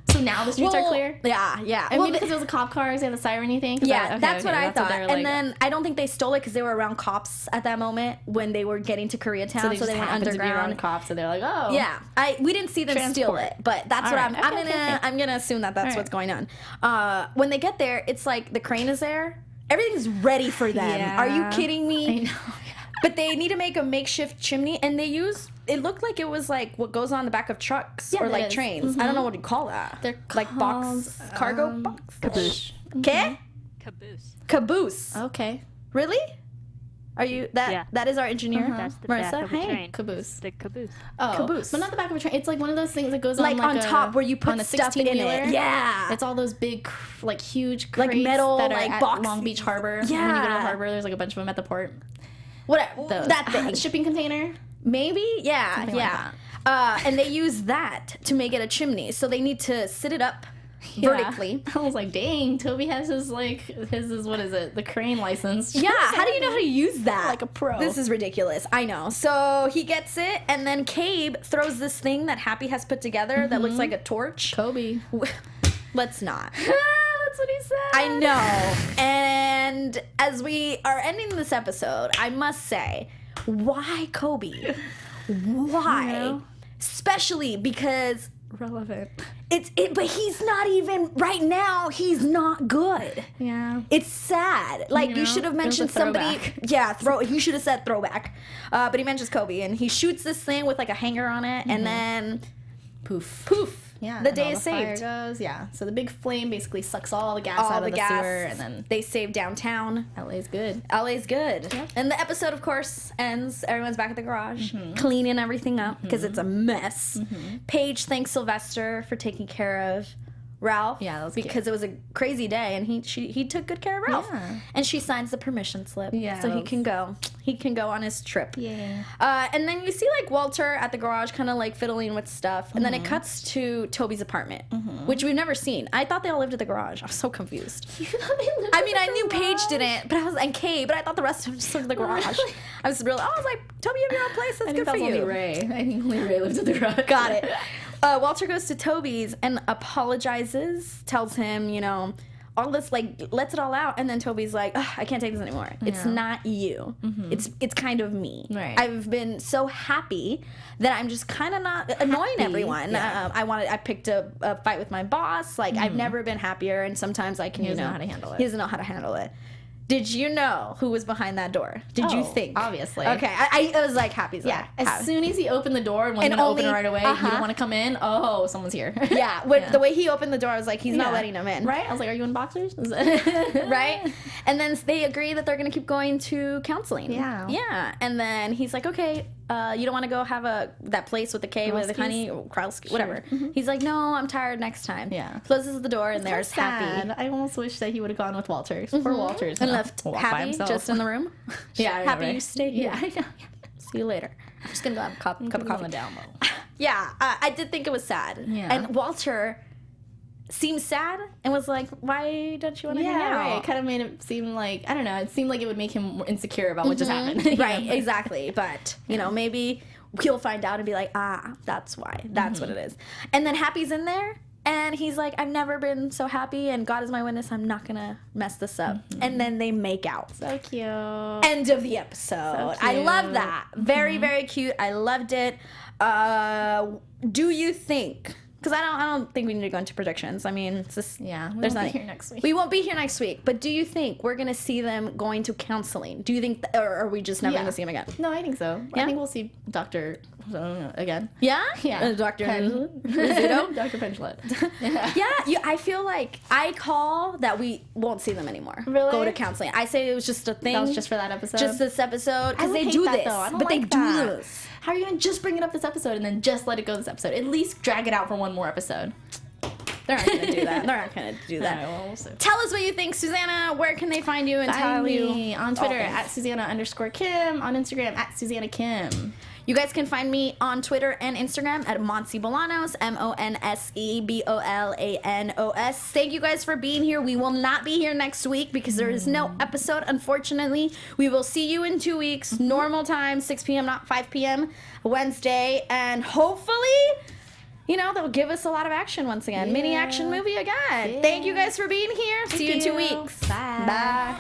So now the streets are clear? Yeah. And maybe because it was a cop car, they had the siren, you think? That's what I thought. And then I don't think they stole it because they were around cops at that moment when they were getting to Koreatown, so they went underground. To be around cops, so they're like, oh. Yeah, we didn't see them steal it, but that's I'm gonna assume that's what's going on. When they get there, it's like the crane is there. Everything's ready for them. Yeah. Are you kidding me? I know. But they need to make a makeshift chimney, and it looked like it was like what goes on the back of trucks or like trains. I don't know what you call that. They're like box, cargo box? Caboose. Okay? Caboose. Okay. Really? Are you that is our engineer? That's the Marissa? back of a Hey. train. Caboose. The caboose. Oh, Caboose. But not the back of a train. It's like one of those things that goes Like on on top where you put on a stuff in 16-wheeler. it. Yeah. It's all those big, like huge Like crates metal, that are like at box- Long Beach Harbor. Yeah. When you go to the harbor, there's like a bunch of them at the port. That thing. Shipping container. Maybe? Yeah. Something like And they use that to make it a chimney. So they need to sit it up vertically. I was like, dang, Toby has his what is it? The crane license. Yeah, how do you know how to use that? Like a pro. This is ridiculous. I know. So he gets it, and then Cabe throws this thing that Happy has put together that looks like a torch. Kobe. Let's not. That's what he said. I know. And as we are ending this episode, I must say, why Kobe? Why? You know? Especially because Relevant. but he's not even right now. He's not good. Yeah. It's sad. Like You you know, should have it was a mentioned somebody. throwback. Yeah, he should have said throwback. But he mentions Kobe, and he shoots this thing with like a hanger on it, and then Poof. poof. Yeah. The day all is the fire saved. goes. Yeah. So the big flame basically sucks all the gas out of the sewer, and then they save downtown. LA's good. LA's good. Yep. And the episode, of course, ends. Everyone's back at the garage, cleaning everything up because it's a mess. Paige thanks Sylvester for taking care of Ralph. Yeah, that was because cute. it was a crazy day, and he took good care of Ralph. Yeah. And she signs the permission slip, Yeah, so he that can go. He can go on his trip. Yeah. And then you see like Walter at the garage, kind of like fiddling with stuff, and then it cuts to Toby's apartment, which we've never seen. I thought they all lived at the garage. I was so confused. I mean, I knew Paige didn't, but I was and Kay, but I thought the rest of them just lived at the garage. I was like, Toby, you have your own place. That's good for you. Only Ray. I think only Ray lived at the garage. Got it. Walter goes to Toby's and apologizes, tells him, all this, like, lets it all out, and then Toby's like, I can't take this anymore. It's not you. It's kind of me. Right. I've been so happy that I'm just kind of not annoying everyone. Yeah. I picked a fight with my boss. Like, I've never been happier, and sometimes I can, He doesn't know how to handle it. He doesn't know how to handle it. Did you know who was behind that door? Did you think? Obviously. Okay, I was like happy. Yeah. As soon as he opened the door and wasn't gonna open it right away, you don't want to come in. Oh, someone's here. Yeah. The way he opened the door, I was like, he's not letting him in. Right? I was like, are you in boxers? Right? And then they agree that they're gonna keep going to counseling. Yeah. Yeah. And then he's like, okay, you don't want to go have that place with the K with the honey, Kralski, whatever. He's like, no, I'm tired. Next time. Yeah. Closes the door and there's sad. Happy. I almost wish that he would have gone with Walter. Poor Walter's And left Happy just in the room. Yeah. I know, Happy right? you stayed here. Yeah. I know. See you later. I'm just gonna go have a cup of coffee. On the down low. Yeah, I did think it was sad. Yeah. And Walter seemed sad and was like, why don't you want to hang out? Right. It kind of made it seem like, I don't know, it seemed like it would make him more insecure about what just happened. Right, exactly. But, maybe he'll find out and be like, that's why. That's what it is. And then Happy's in there. And he's like, I've never been so happy, and God is my witness, I'm not gonna mess this up. And then they make out. So cute. End of the episode. So I love cute. that. Very, very cute. I loved it. Do you think? Because I don't think we need to go into predictions. I mean, it's just, Yeah, we there's won't be nothing. here next week. We won't be here next week. But do you think we're gonna see them going to counseling? Do you think, or are we just never gonna see them again? No, I think so. Yeah? I think we'll see Dr. again. Yeah. Yeah. Dr. Rizzuto? Dr. Penchlet. Yeah, I feel like I call that we won't see them anymore. Really? Go to counseling. I say it was just a thing. That was just for that episode? Just this episode. Because I they hate do that, this. though. I don't But they like do that. this. How are you going to just bring it up this episode and then just let it go this episode? At least drag it out for one more episode. They're not going to do that. They're not going to do that. All right, well, we'll see. Tell us what you think, Susannah. Where can they find you and tell Find you me on Twitter all things? at Susannah_Kim, on Instagram at Susannah Kim. You guys can find me on Twitter and Instagram at Monse Bolanos, MonseBolanos. Thank you guys for being here. We will not be here next week because there is no episode, unfortunately. We will see you in 2 weeks, normal time, 6 p.m., not 5 p.m., Wednesday, and hopefully, they'll give us a lot of action once again. Yeah. Mini action movie again. Yeah. Thank you guys for being here. See you in 2 weeks. Bye. Bye.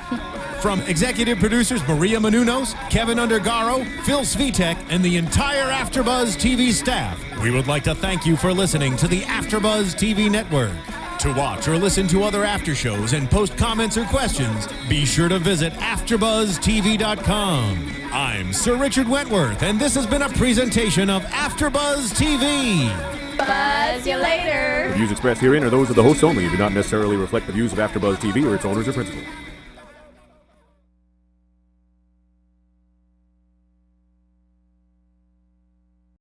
From executive producers Maria Menounos, Kevin Undergaro, Phil Svitek, and the entire Afterbuzz TV staff, we would like to thank you for listening to the Afterbuzz TV network. To watch or listen to other after shows and post comments or questions, be sure to visit AfterbuzzTV.com. I'm Sir Richard Wentworth, and this has been a presentation of Afterbuzz TV. Buzz you later. The views expressed herein are those of the hosts only and do not necessarily reflect the views of AfterBuzz TV or its owners or principals.